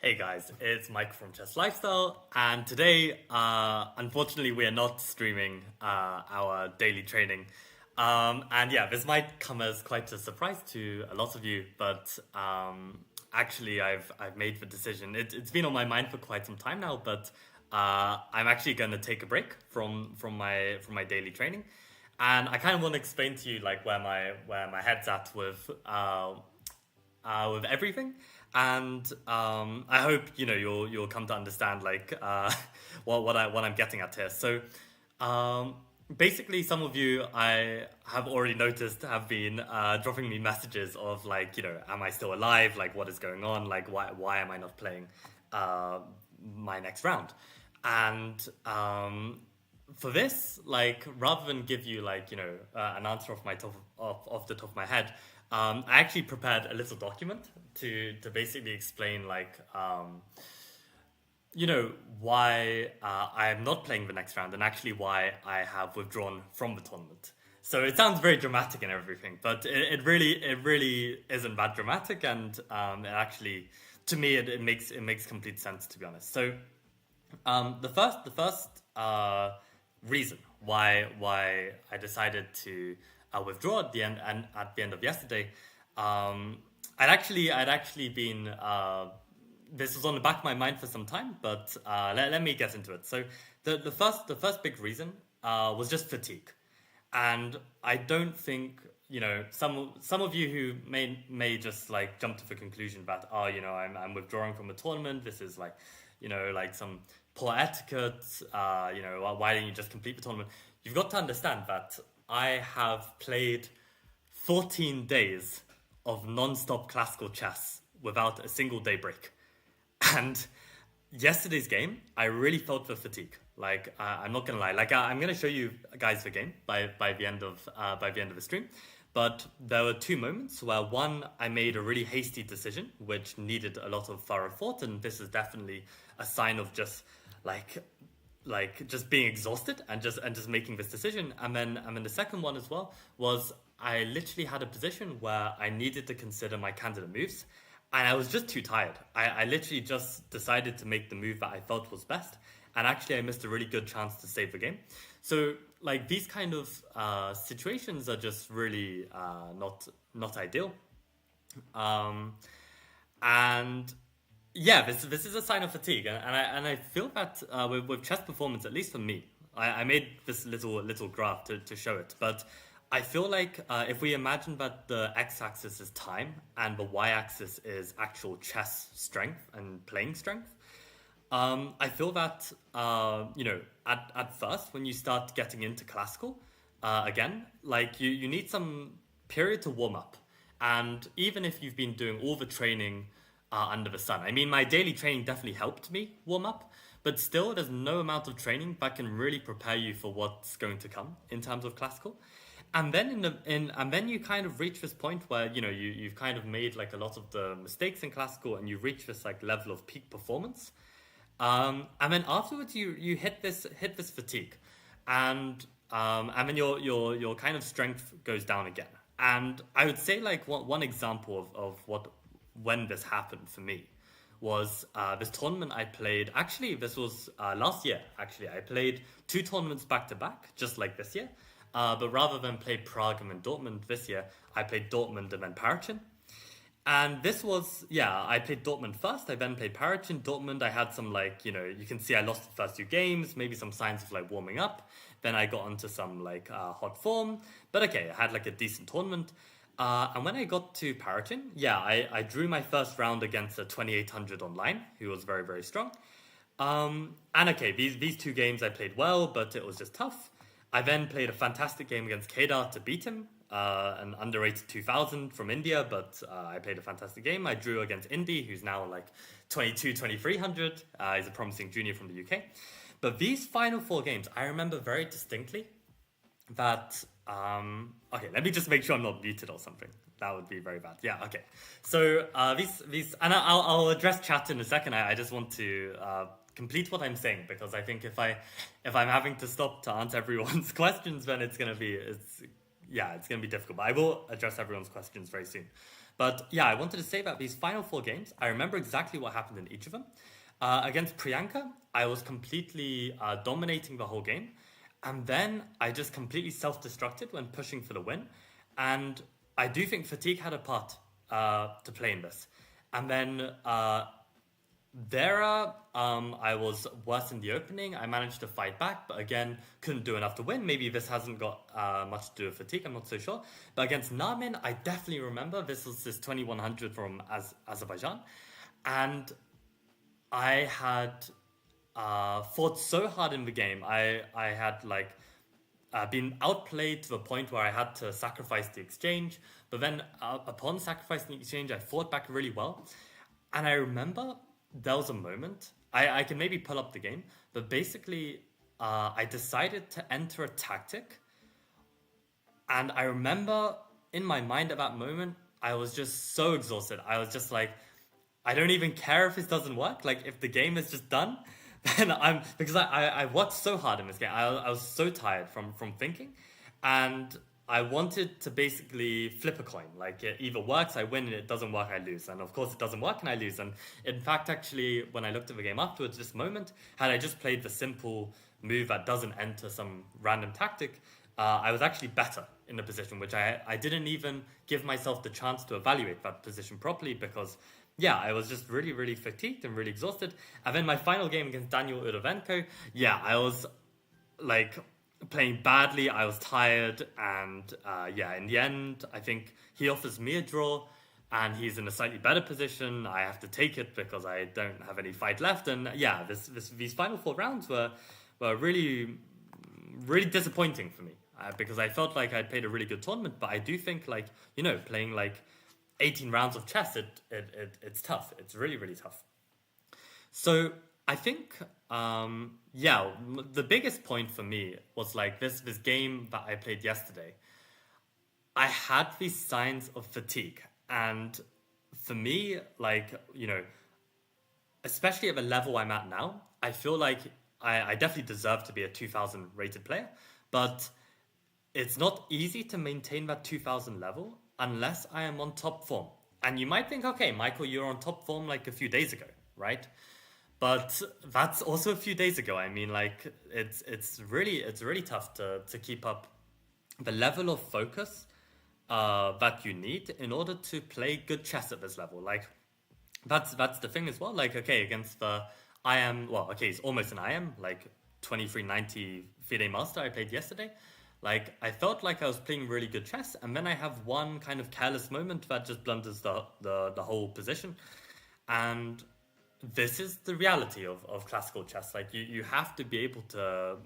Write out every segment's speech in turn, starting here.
Hey guys, it's Mike from Chess Lifestyle, and today, unfortunately, we are not streaming our daily training. And yeah, this might come as quite a surprise to a lot of you, but actually, I've made the decision. It's been on my mind for quite some time now, but I'm actually going to take a break from my daily training, and I kind of want to explain to you like where my head's at with everything. And I hope you'll come to understand like what I'm getting at here. So um, basically, some of you I have already noticed have been dropping me messages of like am I still alive? Like what is going on? Like why am I not playing uh, my next round? And for this, like rather than give you like an answer off the top of my head, I actually prepared a little document to basically explain like why I am not playing the next round and actually why I have withdrawn from the tournament. So it sounds very dramatic and everything, but it really isn't that dramatic, and it actually to me it makes complete sense, to be honest. So the first reason why I decided to withdraw at the end and at the end of yesterday, I'd actually been this was on the back of my mind for some time, but let me get into it. So the first big reason was just fatigue, and I don't think some of you who may just like jump to the conclusion that I'm withdrawing from a tournament. This is like like some poor etiquette. Why didn't you just complete the tournament? You've got to understand that I have played 14 days of non-stop classical chess without a single day break. And yesterday's game, I really felt the fatigue. Like I'm not gonna lie. Like I'm gonna show you guys the game by the end of the stream. But there were two moments where one, I made a really hasty decision, which needed a lot of thorough thought, and this is definitely a sign of just like just being exhausted and just making this decision. And then the second one as well was I literally had a position where I needed to consider my candidate moves, and I was just too tired. I literally just decided to make the move that I felt was best, and actually I missed a really good chance to save the game. So like these kind of situations are just really not ideal. um and yeah, this is a sign of fatigue, and I feel that with chess performance, at least for me, I made this little graph to show it. But I feel like if we imagine that the x-axis is time and the y-axis is actual chess strength and playing strength, I feel that at first when you start getting into classical again, like you need some period to warm up, and even if you've been doing all the training under the sun, I mean, my daily training definitely helped me warm up, but still, there's no amount of training that can really prepare you for what's going to come in terms of classical. And then and then you kind of reach this point where you've kind of made like a lot of the mistakes in classical, and you reach this like level of peak performance. And then afterwards, you hit this fatigue, and then your kind of strength goes down again. And I would say like one example of what when this happened for me was this tournament I played. Actually, this was last year. Actually, I played two tournaments back to back, just like this year. But rather than play Prague and then Dortmund this year, I played Dortmund and then Parichin. And this was, yeah, I played Dortmund first. I then played Paris in Dortmund. I had some, like, you can see I lost the first two games, maybe some signs of, like, warming up. Then I got onto some, like, hot form. But okay, I had, like, a decent tournament. And when I got to Paratin, yeah, I drew my first round against a 2800 online, who was very, very strong. And okay, these two games I played well, but it was just tough. I then played a fantastic game against Kedar to beat him, an underrated 2000 from India, but I played a fantastic game. I drew against Indy, who's now like 22, 2300. He's a promising junior from the UK. But these final four games, I remember very distinctly that. Okay, let me just make sure I'm not muted or something. That would be very bad. Yeah, okay. So these, and I'll address chat in a second. I just want to complete what I'm saying because I think if I'm having to stop to answer everyone's questions, then it's gonna be difficult. But I will address everyone's questions very soon. But yeah, I wanted to say that these final four games, I remember exactly what happened in each of them. Against Priyanka, I was completely dominating the whole game. And then I just completely self-destructed when pushing for the win. And I do think fatigue had a part to play in this. And then I was worse in the opening. I managed to fight back, but again, couldn't do enough to win. Maybe this hasn't got much to do with fatigue. I'm not so sure. But against Namin, I definitely remember this was this 2100 from Azerbaijan. And I had fought so hard in the game. I had like been outplayed to the point where I had to sacrifice the exchange. But then upon sacrificing the exchange, I fought back really well. And I remember there was a moment, I can maybe pull up the game, but basically I decided to enter a tactic. And I remember in my mind at that moment, I was just so exhausted. I was just like, I don't even care if this doesn't work. Like if the game is just done, then because I worked so hard in this game. I was so tired from thinking, and I wanted to basically flip a coin. Like it either works, I win, and it doesn't work, I lose. And of course, it doesn't work, and I lose. And in fact, actually, when I looked at the game afterwards, this moment, had I just played the simple move that doesn't enter some random tactic, I was actually better in the position, which I didn't even give myself the chance to evaluate that position properly because yeah, I was just really, really fatigued and really exhausted. And then my final game against Daniel Udovenko, yeah, I was like playing badly. I was tired, and yeah, in the end, I think he offers me a draw, and he's in a slightly better position. I have to take it because I don't have any fight left. And yeah, these final four rounds were really, really disappointing for me because I felt like I'd played a really good tournament. But I do think like playing like 18 rounds of chess, it's tough. It's really, really tough. So I think, the biggest point for me was like this game that I played yesterday. I had these signs of fatigue. And for me, like, especially at the level I'm at now, I feel like I definitely deserve to be a 2000 rated player. But it's not easy to maintain that 2000 level unless I am on top form. And you might think, okay, Michael, you're on top form like a few days ago, right? But that's also a few days ago. I mean, like it's really tough to keep up the level of focus that you need in order to play good chess at this level. Like that's the thing as well. Like okay, against the IM, well, okay, it's almost an IM, like 2390 FIDE Master I played yesterday. Like I felt like I was playing really good chess, and then I have one kind of careless moment that just blunders the whole position. And this is the reality of classical chess. Like you have to be able to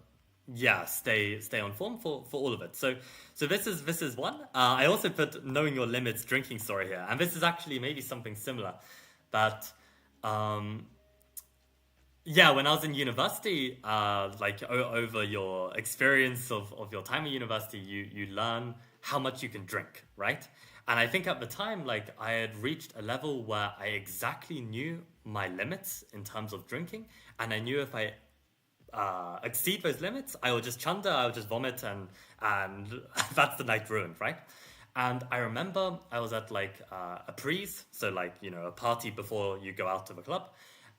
stay on form for all of it. So this is one. I also put knowing your limits drinking story here, and this is actually maybe something similar that when I was in university, over your experience of your time at university, you learn how much you can drink, right? And I think at the time, like I had reached a level where I exactly knew my limits in terms of drinking, and I knew if I exceed those limits, I will just chunder, I will just vomit, and that's the night ruined, right? And I remember I was at like a prise, so like a party before you go out to the club.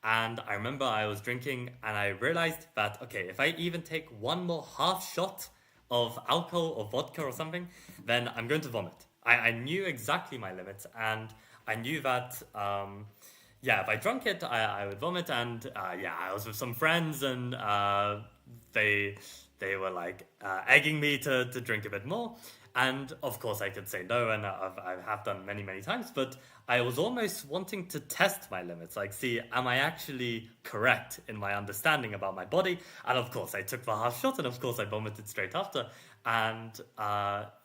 And I remember I was drinking and I realized that, okay, if I even take one more half shot of alcohol or vodka or something, then I'm going to vomit. I knew exactly my limits, and I knew that yeah, if I drank it, I would vomit, and yeah, I was with some friends, and they they were like egging me to drink a bit more, and of course I could say no, and I have done many times, but I was almost wanting to test my limits, like see, am I actually correct in my understanding about my body? And of course I took the half shot, and of course I vomited straight after, and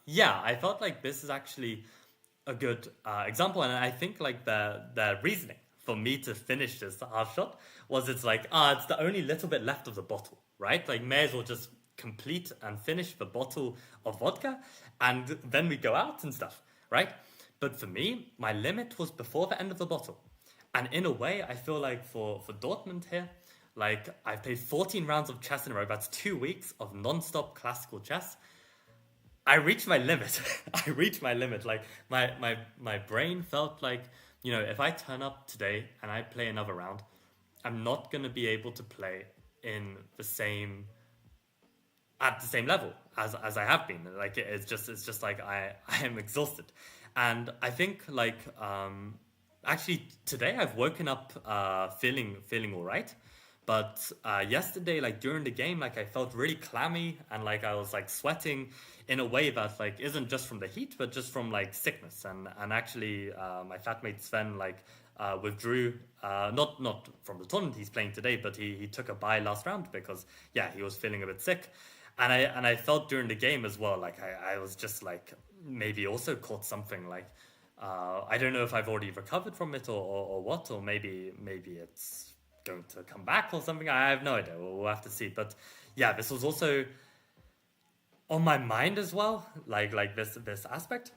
yeah, I felt like this is actually a good example, and I think like the reasoning for me to finish this half shot was it's like it's the only little bit left of the bottle, right? Like may as well just complete and finish the bottle of vodka, and then we go out and stuff, right? But for me, my limit was before the end of the bottle, and in a way, I feel like for Dortmund here, like I've played 14 rounds of chess in a row. That's 2 weeks of non-stop classical chess. I reached my limit. I reached my limit. Like my brain felt like, if I turn up today and I play another round, I'm not gonna be able to play in the same at the same level as I have been. Like it's just like I am exhausted, and I think like actually today I've woken up feeling all right. But yesterday, like during the game, like I felt really clammy, and like I was like sweating in a way that like isn't just from the heat, but just from like sickness. And actually, my flatmate Sven like withdrew, not from the tournament he's playing today, but he took a bye last round because yeah, he was feeling a bit sick. And I felt during the game as well, like I was just like maybe also caught something like I don't know if I've already recovered from it or what, or maybe it's going to come back or something. I have no idea. We'll have to see. But yeah, this was also on my mind as well, like this aspect.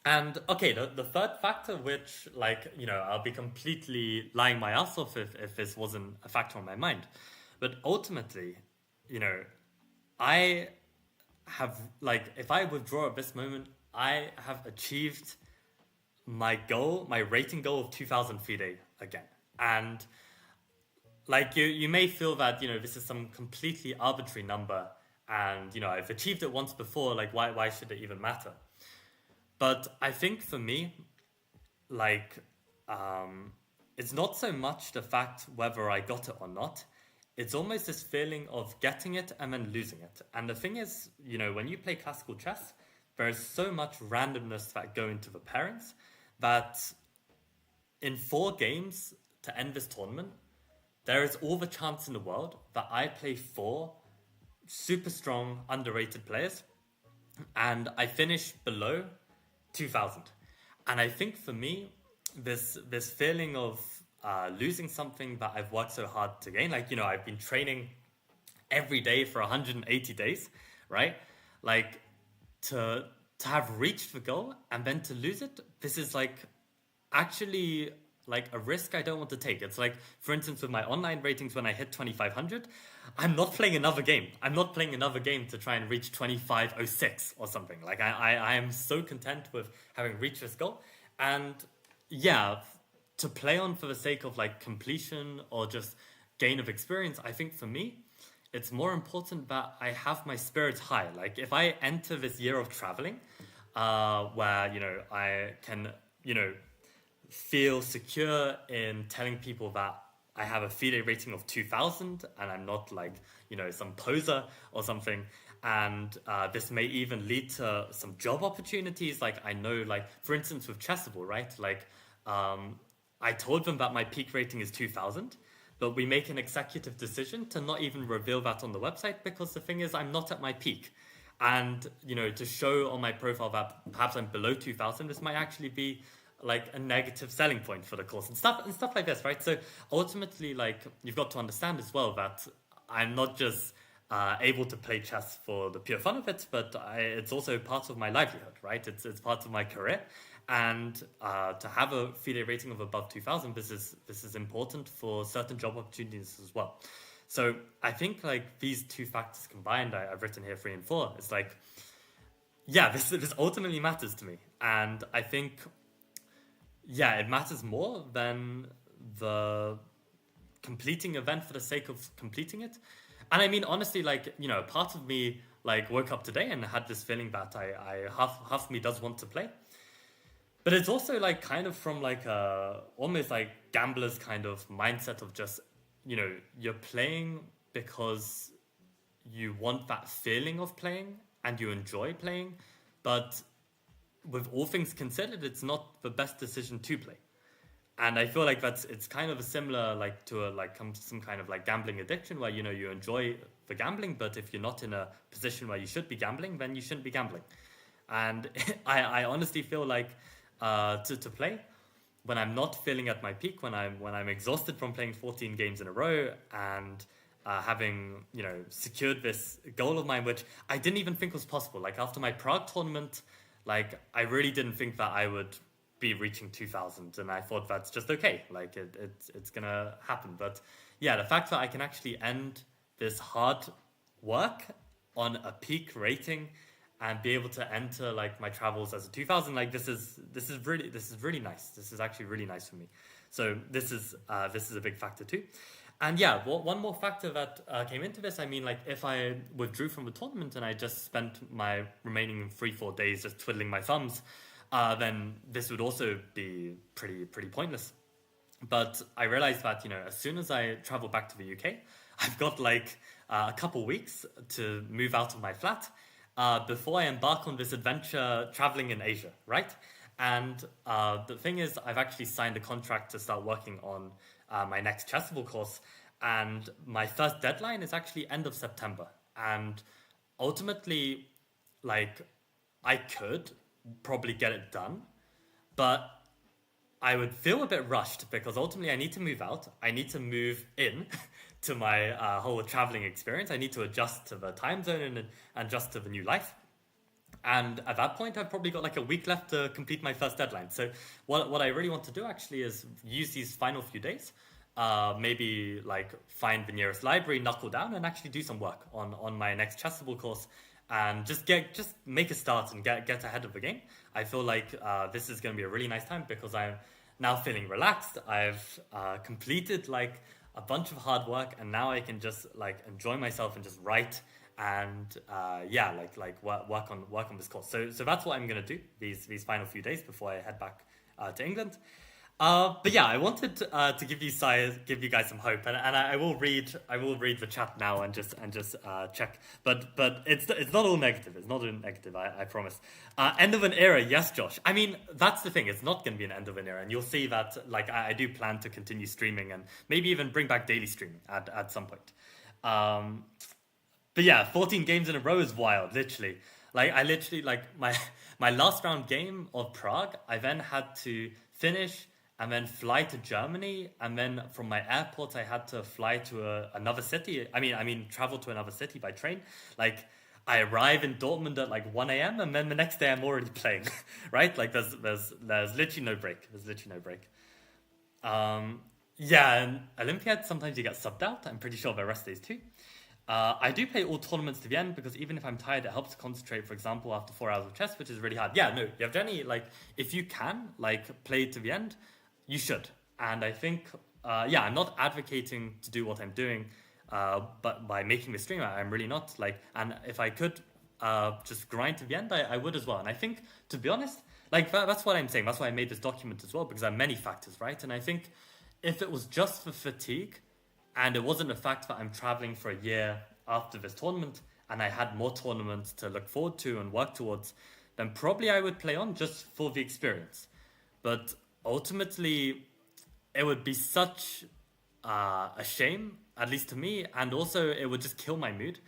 And okay, the third factor, which like I'll be completely lying my ass off if this wasn't a factor on my mind, but ultimately, I have like if I withdraw at this moment, I have achieved my goal, my rating goal of 2,000 FIDE again, and like you may feel that this is some completely arbitrary number, and I've achieved it once before, like why should it even matter? But I think for me, like it's not so much the fact whether I got it or not. It's almost this feeling of getting it and then losing it. And the thing is, when you play classical chess, there is so much randomness that go into the pairings that in 4 games to end this tournament, there is all the chance in the world that I play 4 super strong, underrated players, and I finish below 2,000. And I think for me, this feeling of losing something that I've worked so hard to gain, like I've been training every day for 180 days, right? Like to have reached the goal and then to lose it, this is like actually like a risk I don't want to take. It's like, for instance, with my online ratings, when I hit 2,500, I'm not playing another game. I'm not playing another game to try and reach 2,506 or something. Like I am so content with having reached this goal. And yeah, to play on for the sake of like completion or just gain of experience, I think for me, it's more important that I have my spirits high. Like if I enter this year of traveling, where, I can, feel secure in telling people that I have a FIDE rating of 2,000 and I'm not like, some poser or something. And this may even lead to some job opportunities. Like I know, like for instance, with Chessable, right? Like I told them that my peak rating is 2,000, but we make an executive decision to not even reveal that on the website because the thing is I'm not at my peak. And, to show on my profile that perhaps I'm below 2,000, this might actually be like a negative selling point for the course and stuff like this, right? So ultimately, like you've got to understand as well that I'm not just able to play chess for the pure fun of it, but it's also part of my livelihood, right? It's part of my career, and to have a FIDE rating of above 2,000, this is important for certain job opportunities as well. So I think like these two factors combined, I've written here 3 and 4. It's like, yeah, this ultimately matters to me, and I think. Yeah, it matters more than the completing event for the sake of completing it. And I mean, honestly, like, part of me like woke up today and had this feeling that I half of me does want to play. but it's also like kind of from like a almost like gambler's kind of mindset of just, you're playing because you want that feeling of playing and you enjoy playing, but with all things considered, it's not the best decision to play. And I feel like it's kind of a similar like to some kind of like gambling addiction where you enjoy the gambling, but if you're not in a position where you should be gambling, then you shouldn't be gambling. And I honestly feel like to play when I'm not feeling at my peak, when I'm exhausted from playing 14 games in a row and having secured this goal of mine, which I didn't even think was possible. Like after my Prague tournament, like I really didn't think that I would be reaching 2000, and I thought that's just okay. Like it's gonna happen. But yeah, the fact that I can actually end this hard work on a peak rating and be able to enter like my travels as a 2000, like this is really nice. This is actually really nice for me. So this is a big factor too. And yeah, one more factor that came into this, I mean, like if I withdrew from the tournament and I just spent my remaining 3-4 days just twiddling my thumbs, then this would also be pretty pointless. But I realized that as soon as I travel back to the UK, I've got like a couple weeks to move out of my flat before I embark on this adventure traveling in Asia, right? And the thing is, I've actually signed a contract to start working on my next chessable course, and my first deadline is actually end of September. And ultimately, like, I could probably get it done, but I would feel a bit rushed because ultimately I need to move out. I need to move in to my whole traveling experience. I need to adjust to the time zone and adjust to the new life. And at that point, I've probably got like a week left to complete my first deadline. So what I really want to do actually is use these final few days, maybe like find the nearest library, knuckle down, and actually do some work on my next chessable course, and just make a start and get ahead of the game. I feel like this is going to be a really nice time because I'm now feeling relaxed. I've completed like a bunch of hard work, and now I can just like enjoy myself and just write and work on this course. So that's what I'm gonna do these final few days before I head back to England. But yeah, I wanted to give you guys some hope, and I will read the chat now and just check. But it's not all negative. It's not all negative. I promise. End of an era, yes, Josh. I mean, that's the thing. It's not going to be an end of an era, and you'll see that. Like I do plan to continue streaming and maybe even bring back daily streaming at some point. But yeah, 14 games in a row is wild, literally. Like I literally like my last round game of Prague, I then had to finish and then fly to Germany, and then from my airport I had to fly to another city. I mean travel to another city by train. Like I arrive in Dortmund at like 1 a.m. and then the next day I'm already playing, right? Like there's literally no break. There's literally no break. Yeah, and Olympiad, sometimes you get subbed out. I'm pretty sure there are rest days too. I do play all tournaments to the end because even if I'm tired, it helps to concentrate, for example, after 4 hours of chess, which is really hard. Yeah, no, you have generally, like, if you can, like, play to the end, you should. And I think, I'm not advocating to do what I'm doing, but by making the stream, I'm really not. Like, and if I could just grind to the end, I would as well. And I think, to be honest, like, that's what I'm saying. That's why I made this document as well, because there are many factors, right? And I think if it was just for fatigue, and it wasn't the fact that I'm traveling for a year after this tournament and I had more tournaments to look forward to and work towards, then probably I would play on just for the experience. But ultimately, it would be such a shame, at least to me, and also it would just kill my mood.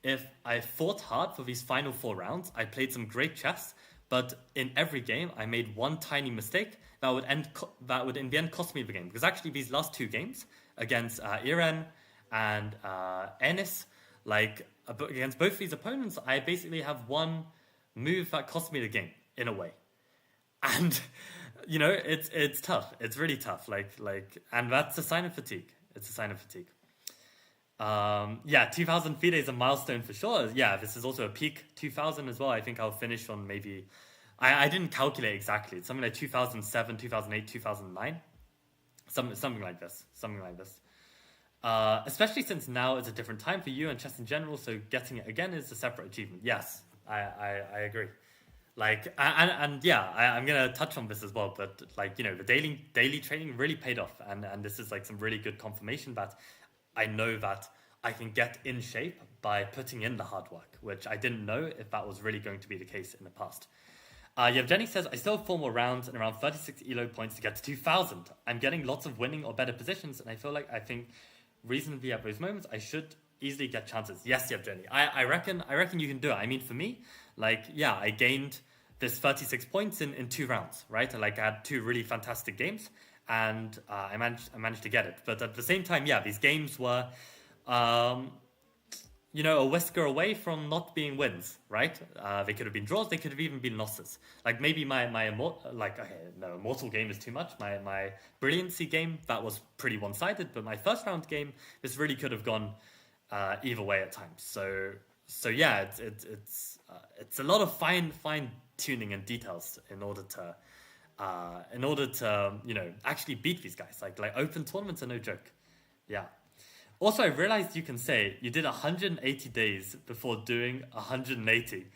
If I fought hard for these final 4 rounds, I played some great chess, but in every game I made one tiny mistake that would in the end cost me the game. Because actually these last 2 games, against Iran and Ennis, like against both these opponents, I basically have one move that cost me the game in a way, and it's tough. It's really tough. And that's a sign of fatigue. It's a sign of fatigue. 2000 FIDE is a milestone for sure. Yeah, this is also a peak 2000 as well. I think I'll finish on maybe. I didn't calculate exactly. It's something like 2007, 2008, 2009. Something like this. Especially since now it's a different time for you and chess in general, so getting it again is a separate achievement. Yes, I agree. Like and yeah, I'm gonna touch on this as well, but like the daily training really paid off, and this is like some really good confirmation that I know that I can get in shape by putting in the hard work, which I didn't know if that was really going to be the case in the past. Yevgeny says, I still have 4 more rounds and around 36 elo points to get to 2,000. I'm getting lots of winning or better positions, and I think reasonably at those moments, I should easily get chances. Yes, Yevgeny, I reckon you can do it. I mean, for me, like, yeah, I gained this 36 points in 2 rounds, right? Like, I had 2 really fantastic games, and I managed to get it. But at the same time, yeah, these games were, um, a whisker away from not being wins, right? They could have been draws, they could have even been losses. Like maybe okay, no, immortal game is too much. My brilliancy game, that was pretty one-sided, but my first round game, this really could have gone either way at times. So yeah, it's a lot of fine tuning and details in order to actually beat these guys. Like open tournaments are no joke. Yeah. Also, I realized you can say you did 180 days before doing 180.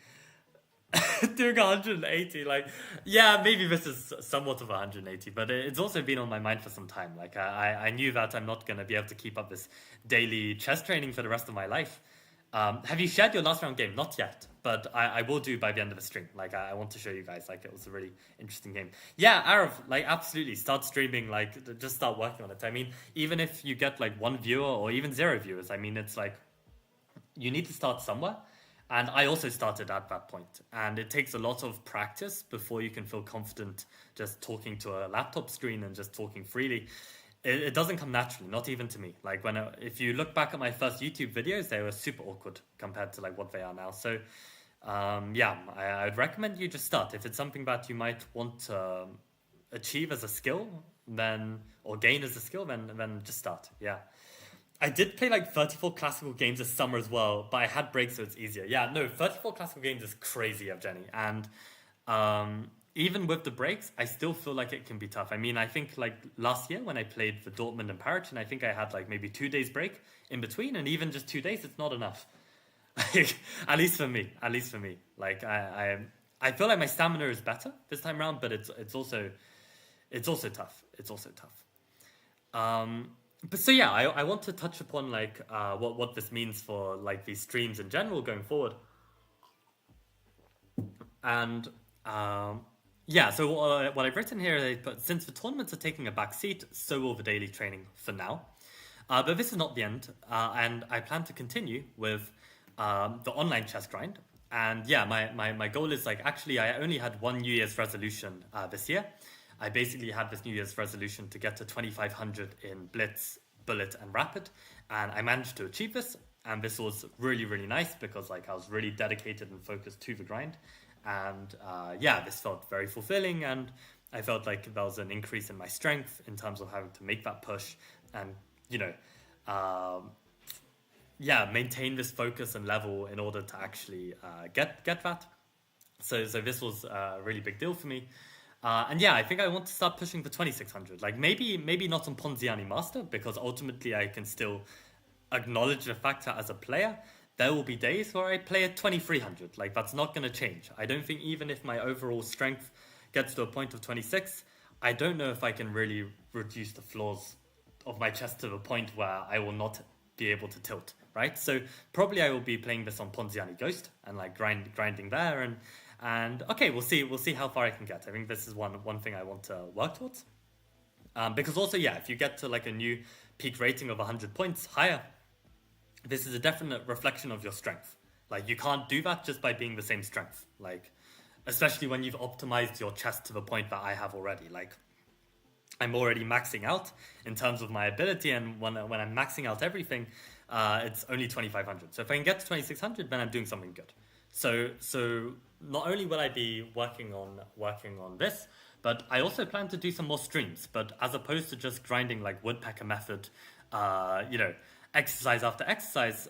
Doing 180, like, yeah, maybe this is somewhat of 180, but it's also been on my mind for some time. Like, I knew that I'm not going to be able to keep up this daily chess training for the rest of my life. Have you shared your last round game? Not yet, but I will do by the end of the stream. Like, I want to show you guys. Like, it was a really interesting game. Yeah, Arav, like, absolutely. Start streaming. Like, just start working on it. I mean, even if you get like 1 viewer or even 0 viewers, I mean, it's like you need to start somewhere. And I also started at that point. And it takes a lot of practice before you can feel confident just talking to a laptop screen and just talking freely. It doesn't come naturally, not even to me. Like if you look back at my first YouTube videos, they were super awkward compared to like what they are now. So yeah, I'd recommend you just start. If it's something that you might want to achieve as a skill, or gain as a skill, then just start. Yeah. I did play like 34 classical games this summer as well, but I had breaks, so it's easier. Yeah, no, 34 classical games is crazy, Evgeny. And even with the breaks, I still feel like it can be tough. I mean, I think like last year when I played for Dortmund and Paris, and I think I had like maybe 2 days break in between, and even just 2 days, it's not enough. At least for me. Like I feel like my stamina is better this time around, but it's also tough. It's also tough. But so yeah, I want to touch upon like what this means for like these streams in general going forward. And yeah, so what I've written here is that since the tournaments are taking a back seat, so will the daily training for now. But this is not the end, and I plan to continue with the online chess grind. And yeah, my goal is like, actually, I only had one New Year's resolution this year. I basically had this New Year's resolution to get to 2,500 in Blitz, Bullet, and Rapid, and I managed to achieve this. And this was really, really nice because like I was really dedicated and focused to the grind. And yeah, this felt very fulfilling, and I felt like there was an increase in my strength in terms of having to make that push and, yeah, maintain this focus and level in order to actually get that. So this was a really big deal for me. And yeah, I think I want to start pushing for 2,600. Like maybe not on Ponziani Master, because ultimately I can still acknowledge the fact that as a player, there will be days where I play at 2,300. Like that's not going to change. I don't think even if my overall strength gets to a point of 26, I don't know if I can really reduce the flaws of my chess to the point where I will not be able to tilt, right? So probably I will be playing this on Ponziani Ghost and like grinding there, and okay, we'll see how far I can get. I think this is one thing I want to work towards. Because also, yeah, if you get to like a new peak rating of 100 points higher, this is a definite reflection of your strength. Like you can't do that just by being the same strength. Like, especially when you've optimized your chess to the point that I have already. Like, I'm already maxing out in terms of my ability, and when I'm maxing out everything, it's only 2,500. So if I can get to 2,600, then I'm doing something good. So not only will I be working on this, but I also plan to do some more streams. But as opposed to just grinding like woodpecker method, exercise after exercise.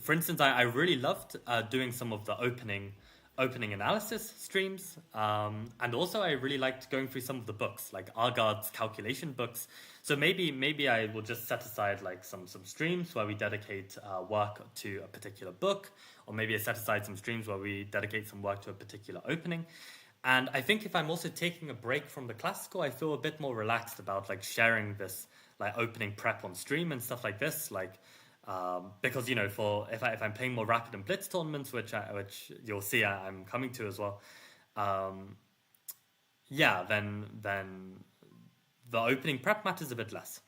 For instance, I really loved doing some of the opening opening analysis streams, and also I really liked going through some of the books, like Argard's calculation books. So maybe I will just set aside like some streams where we dedicate work to a particular book, or maybe I set aside some streams where we dedicate some work to a particular opening. And I think if I'm also taking a break from the classical, I feel a bit more relaxed about like sharing this like opening prep on stream and stuff like this, like. Because for if I'm playing more rapid and blitz tournaments, which you'll see I'm coming to as well, then the opening prep matters a bit less.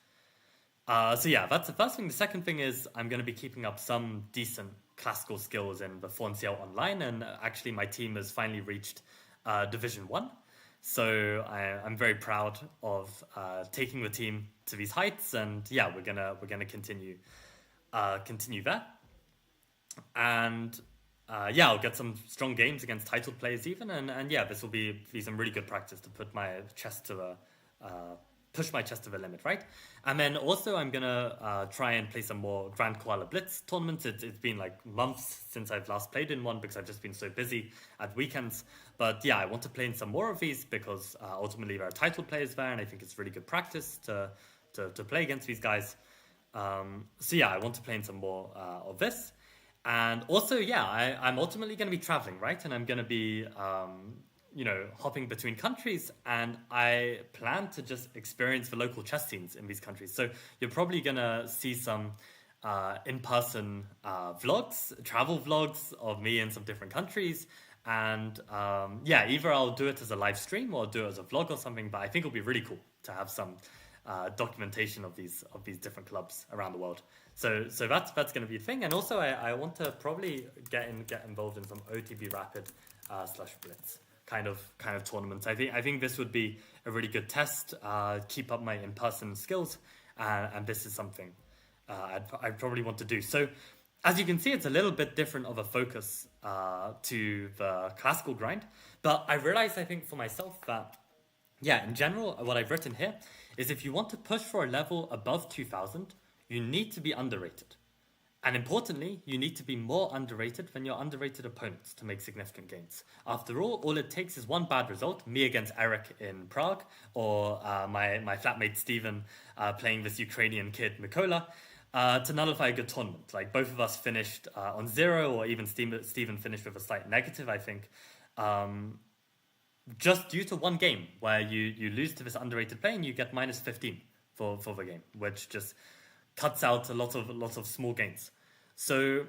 So yeah, that's the first thing. The second thing is I'm going to be keeping up some decent classical skills in the Fonciel online, and actually my team has finally reached Division 1. So I'm very proud of taking the team to these heights, and yeah, we're gonna continue there, and I'll get some strong games against titled players even, and yeah, this will be some really good practice to put my chest to the push my chest to the limit, right? And then also I'm gonna try and play some more Grand Koala Blitz tournaments. It's been like months since I've last played in one because I've just been so busy at weekends. But yeah, I want to play in some more of these because ultimately there are title players there, and I think it's really good practice to play against these guys. So yeah, I want to play in some more of this. And also, yeah, I'm ultimately going to be traveling, right? And I'm going to be hopping between countries, and I plan to just experience the local chess scenes in these countries. So you're probably gonna see some in-person vlogs, travel vlogs of me in some different countries, and either I'll do it as a live stream or do it as a vlog or something. But I think it'll be really cool to have some documentation of these different clubs around the world. So that's going to be a thing. And also I want to probably get involved in some OTB Rapid / Blitz kind of tournaments. I think this would be a really good test. Keep up my in-person skills, and this is something I'd probably want to do. So as you can see, it's a little bit different of a focus to the classical grind. But I realized, I think for myself, that in general, what I've written here is if you want to push for a level above 2000, you need to be underrated. And importantly, you need to be more underrated than your underrated opponents to make significant gains. After all it takes is one bad result, me against Eric in Prague, or my flatmate Steven playing this Ukrainian kid, Mikola, to nullify a good tournament. Like both of us finished on 0, or even Steven finished with a slight negative, I think. Just due to one game where you lose to this underrated player and you get minus 15 for the game, which just cuts out a lot of small gains. So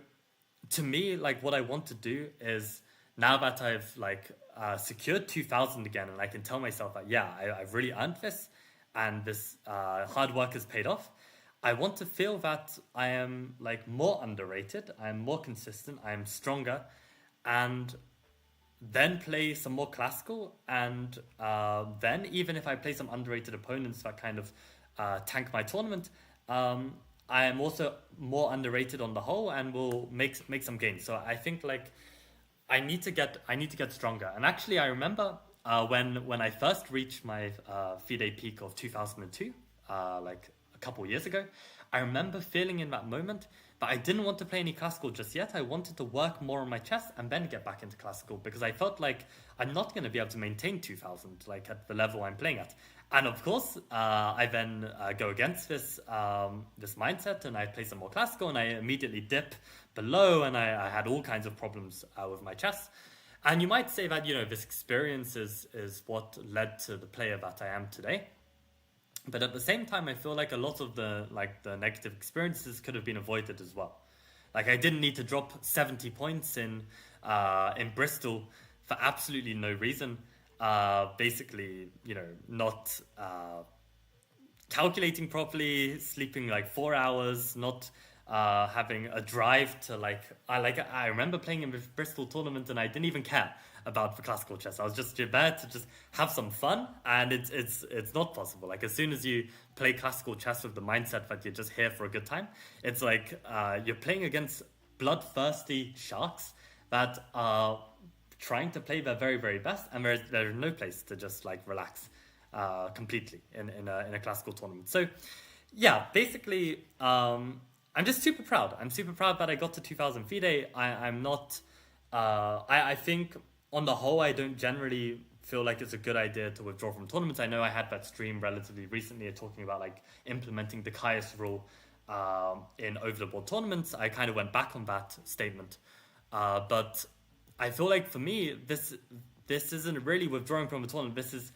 to me, like what I want to do is, now that I've secured 2000 again, and I can tell myself that I've really earned this, and this hard work has paid off, I want to feel that I am more underrated, I am more consistent, I am stronger, and then play some more classical, and then even if I play some underrated opponents that kind of tank my tournament, I am also more underrated on the whole and will make some gains. So I think I need to get stronger. And actually, I remember when I first reached my FIDE peak of 2002, a couple years ago, I remember feeling in that moment that I didn't want to play any classical just yet. I wanted to work more on my chess and then get back into classical, because I felt like I'm not going to be able to maintain 2000 at the level I'm playing at. And of course, I then go against this mindset, and I play some more classical, and I immediately dip below, and I had all kinds of problems with my chess. And you might say that this experience is what led to the player that I am today. But at the same time, I feel like a lot of the negative experiences could have been avoided as well. I didn't need to drop 70 points in Bristol for absolutely no reason. Basically, not calculating properly, sleeping 4 hours, not having a drive to I remember playing in the Bristol tournament, and I didn't even care about the classical chess. I was just there to just have some fun, and it's not possible. As soon as you play classical chess with the mindset that you're just here for a good time, it's you're playing against bloodthirsty sharks that are trying to play their very, very best, and there's no place to just relax completely in a classical tournament. So yeah, basically I'm just super proud. I'm super proud that I got to 2000 FIDE. I'm not I think on the whole, I don't generally feel like it's a good idea to withdraw from tournaments. I know I had that stream relatively recently talking about like implementing the Caius rule in over the board tournaments. I kind of went back on that statement, but I feel like for me, this isn't really withdrawing from a tournament. This is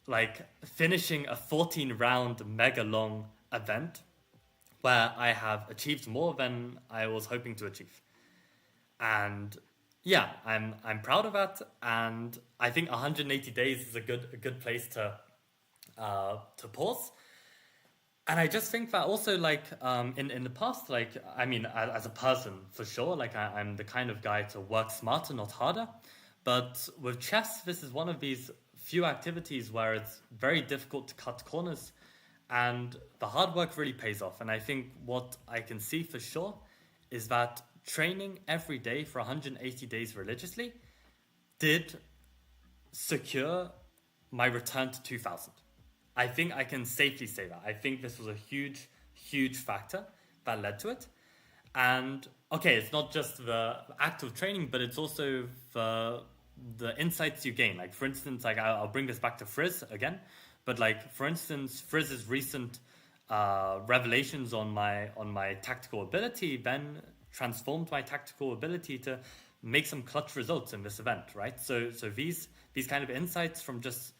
like finishing a 14 round mega long event where I have achieved more than I was hoping to achieve. And yeah, I'm proud of that, and I think 180 days is a good place to pause. And I just think that also like in the past, like I mean, as a person for sure, like I'm the kind of guy to work smarter, not harder. But with chess, this is one of these few activities where it's very difficult to cut corners, and the hard work really pays off. And I think what I can see for sure is that training every day for 180 days religiously did secure my return to 2000. I think I can safely say that. I think this was a huge, huge factor that led to it. And okay, it's not just the act of training, but it's also the insights you gain. Like for instance, like I'll bring this back to Frizz again, but like for instance, Frizz's recent revelations on my tactical ability then transformed my tactical ability to make some clutch results in this event, right? So these kind of insights from just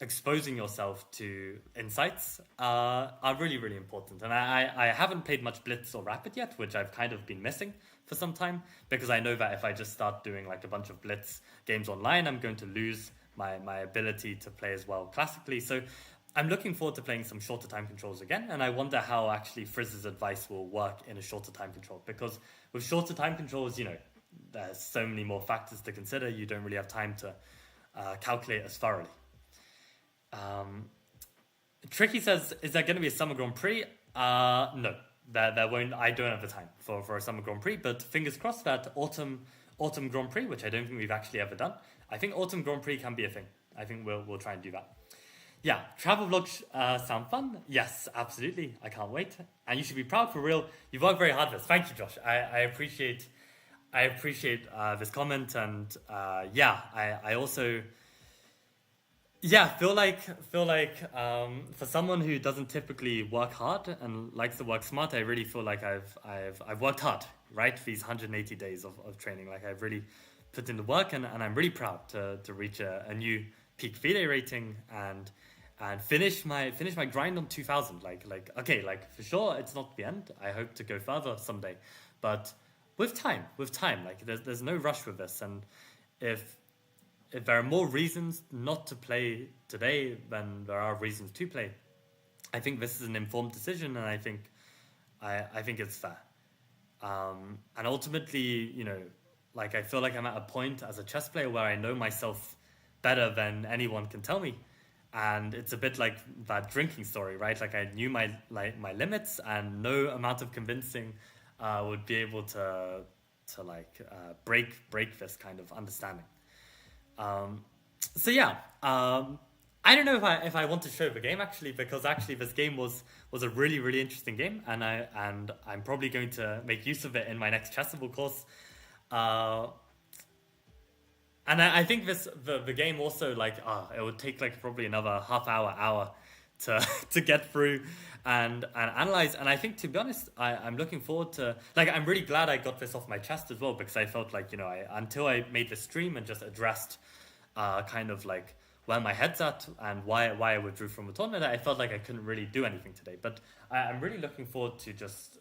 exposing yourself to insights are really, really important. And I haven't played much Blitz or Rapid yet, which I've kind of been missing for some time, because I know that if I just start doing like a bunch of Blitz games online, I'm going to lose my ability to play as well classically. So I'm looking forward to playing some shorter time controls again, and I wonder how actually Frizz's advice will work in a shorter time control, because with shorter time controls, you know, there's so many more factors to consider. You don't really have time to calculate as thoroughly. Tricky says, is there going to be a Summer Grand Prix? No, there won't. I don't have the time for a Summer Grand Prix, but fingers crossed that Autumn Grand Prix, which I don't think we've actually ever done. I think Autumn Grand Prix can be a thing. I think we'll try and do that. Yeah, travel vlogs sound fun. Yes, absolutely. I can't wait. And you should be proud for real. You've worked very hard for this. Thank you, Josh. I appreciate this comment, and I also feel like for someone who doesn't typically work hard and likes to work smart, I really feel like I've worked hard, right? These 180 days of training, like I've really put in the work, and I'm really proud to reach a new peak VDA rating and finish my grind on 2000. Like okay, like for sure it's not the end. I hope to go further someday, but with time, like there's no rush with this. And if there are more reasons not to play today than there are reasons to play, I think this is an informed decision, and I think it's fair. And ultimately, you know, like I feel like I'm at a point as a chess player where I know myself better than anyone can tell me, and it's a bit like that drinking story, right? Like I knew my limits, and no amount of convincing would be able to break this kind of understanding. I don't know if I want to show the game actually, because actually this game was a really, really interesting game, and I'm probably going to make use of it in my next Chessable course. And I think the game also it would take like probably another half hour to get through and analyze. And I think, to be honest, I'm looking forward to, like, I'm really glad I got this off my chest as well, because I felt like, you know, until I made the stream and just addressed kind of like where my head's at and why I withdrew from the tournament, I felt like I couldn't really do anything today. But I'm really looking forward to just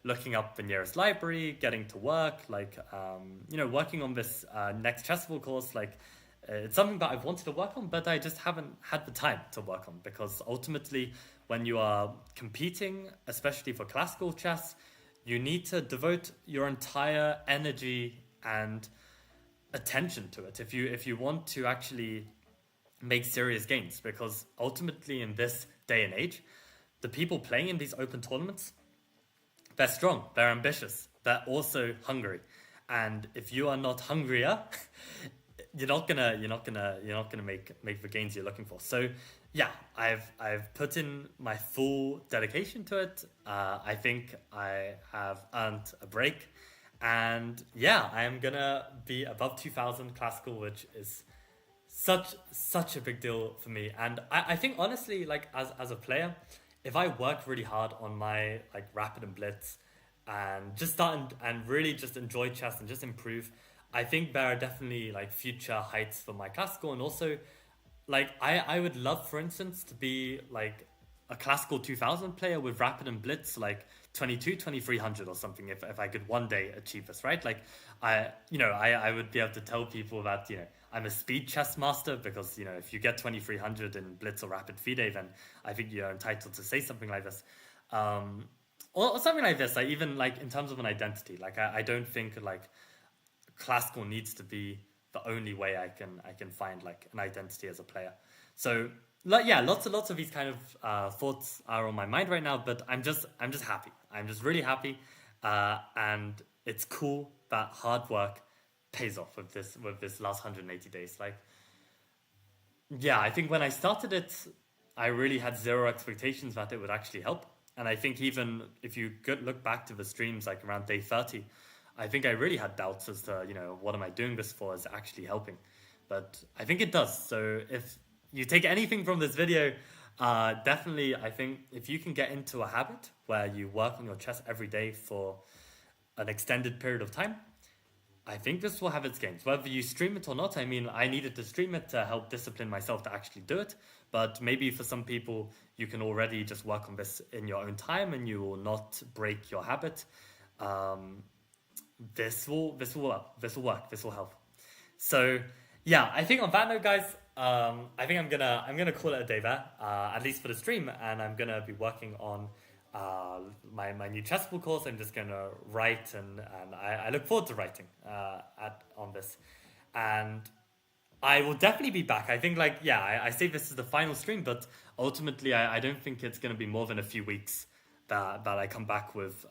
looking up the nearest library, getting to work, working on this next Chessable course. Like, it's something that I've wanted to work on, but I just haven't had the time to work on, because ultimately when you are competing, especially for classical chess, you need to devote your entire energy and attention to it if you want to actually make serious gains. Because ultimately in this day and age, the people playing in these open tournaments, they're strong, they're ambitious, they're also hungry. And if you are not hungrier, you're not gonna make the gains you're looking for. So yeah, I've put in my full dedication to it. I think I have earned a break, And yeah, I am gonna be above 2000 classical, which is such a big deal for me. And I think honestly, like as a player, if I work really hard on my like rapid and blitz and just start and really just enjoy chess and just improve, I think there are definitely like future heights for my classical. And also like I would love, for instance, to be like a classical 2000 player with rapid and blitz like 2300 or something, if I could one day achieve this, right? Like I would be able to tell people that I'm a speed chess master, because if you get 2300 in blitz or rapid fide, then I think you're entitled to say something like this. um or something like this, like even like in terms of an identity, like I don't think like classical needs to be the only way I can find like an identity as a player. So like, yeah, lots of these kind of thoughts are on my mind right now, but I'm just happy. I'm just really happy, and it's cool that hard work pays off with this last 180 days. Like, yeah, I think when I started it, I really had zero expectations that it would actually help. And I think even if you look back to the streams like around day 30, I think I really had doubts as to, what am I doing this for? Is it actually helping? But I think it does. So if you take anything from this video, definitely, I think if you can get into a habit where you work on your chess every day for an extended period of time, I think this will have its gains. Whether you stream it or not, I mean, I needed to stream it to help discipline myself to actually do it. But maybe for some people, you can already just work on this in your own time and you will not break your habit. Um, this will help. So yeah, I think on that note, guys, I think I'm gonna call it a day there, at least for the stream, and I'm gonna be working on my new chessable course. I'm just gonna write, and I look forward to writing on this, and I will definitely be back. I think like yeah, I say this is the final stream, but ultimately I don't think it's gonna be more than a few weeks that I come back with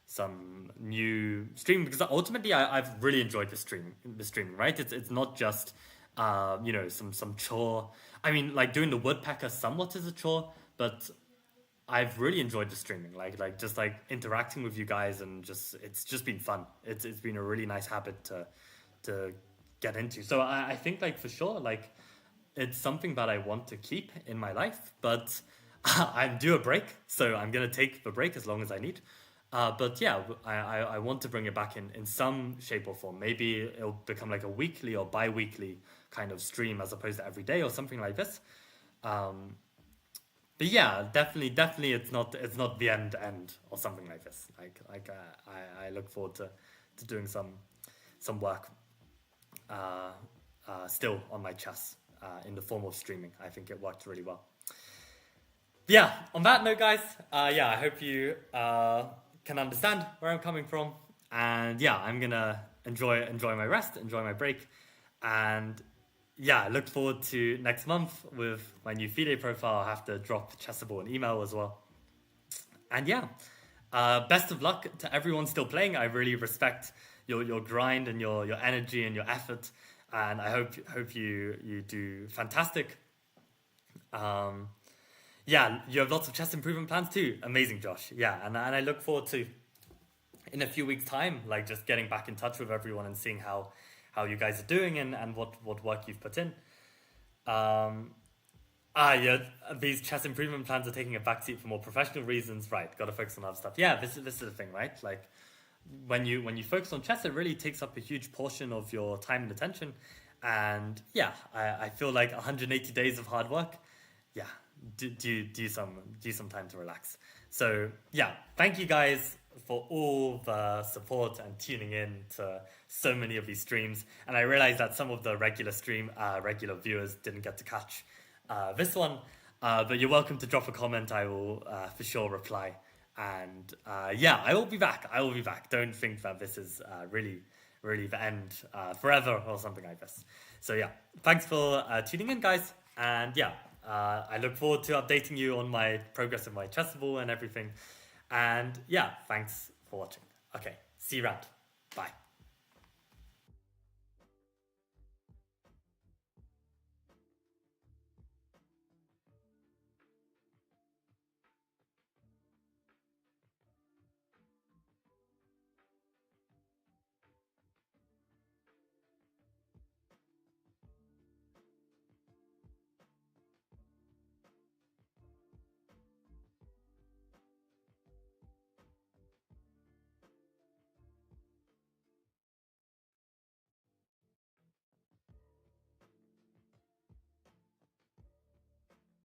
some new stream, because ultimately I've really enjoyed the streaming, right? It's not just some chore. I mean, like doing the woodpecker somewhat is a chore, but I've really enjoyed the streaming, like just like interacting with you guys, and just it's just been fun. It's been a really nice habit to get into. So I think like for sure, like it's something that I want to keep in my life, but I'm due a break, so I'm gonna take the break as long as I need. But yeah, I want to bring it back in some shape or form. Maybe it'll become like a weekly or bi-weekly kind of stream as opposed to every day or something like this. Um, but yeah, definitely, it's not the end or something like this. I look forward to doing some work still on my chess in the form of streaming. I think it worked really well. Yeah, on that note, guys, yeah, I hope you can understand where I'm coming from. And yeah, I'm gonna enjoy my rest, enjoy my break. And yeah, I look forward to next month with my new FIDE profile. I'll have to drop Chessable an email as well. And yeah, best of luck to everyone still playing. I really respect your grind and your energy and your effort. And I hope you do fantastic. Yeah, you have lots of chess improvement plans too. Amazing, Josh. Yeah, and I look forward to, in a few weeks' time, like just getting back in touch with everyone and seeing how you guys are doing, and what work you've put in. Yeah, these chess improvement plans are taking a backseat for more professional reasons. Right, got to focus on other stuff. Yeah, this is the thing, right? Like when you focus on chess, it really takes up a huge portion of your time and attention. And yeah, I feel like 180 days of hard work. Yeah, do some time to relax. So yeah, thank you guys for all the support and tuning in to so many of these streams. And I realized that some of the regular viewers didn't get to catch this one, but you're welcome to drop a comment. I will for sure reply. And yeah, I will be back. Don't think that this is really the end forever or something like this. So yeah, thanks for tuning in, guys. And yeah, I look forward to updating you on my progress of my chessable and everything. And yeah, thanks for watching. Okay, see you around. Bye.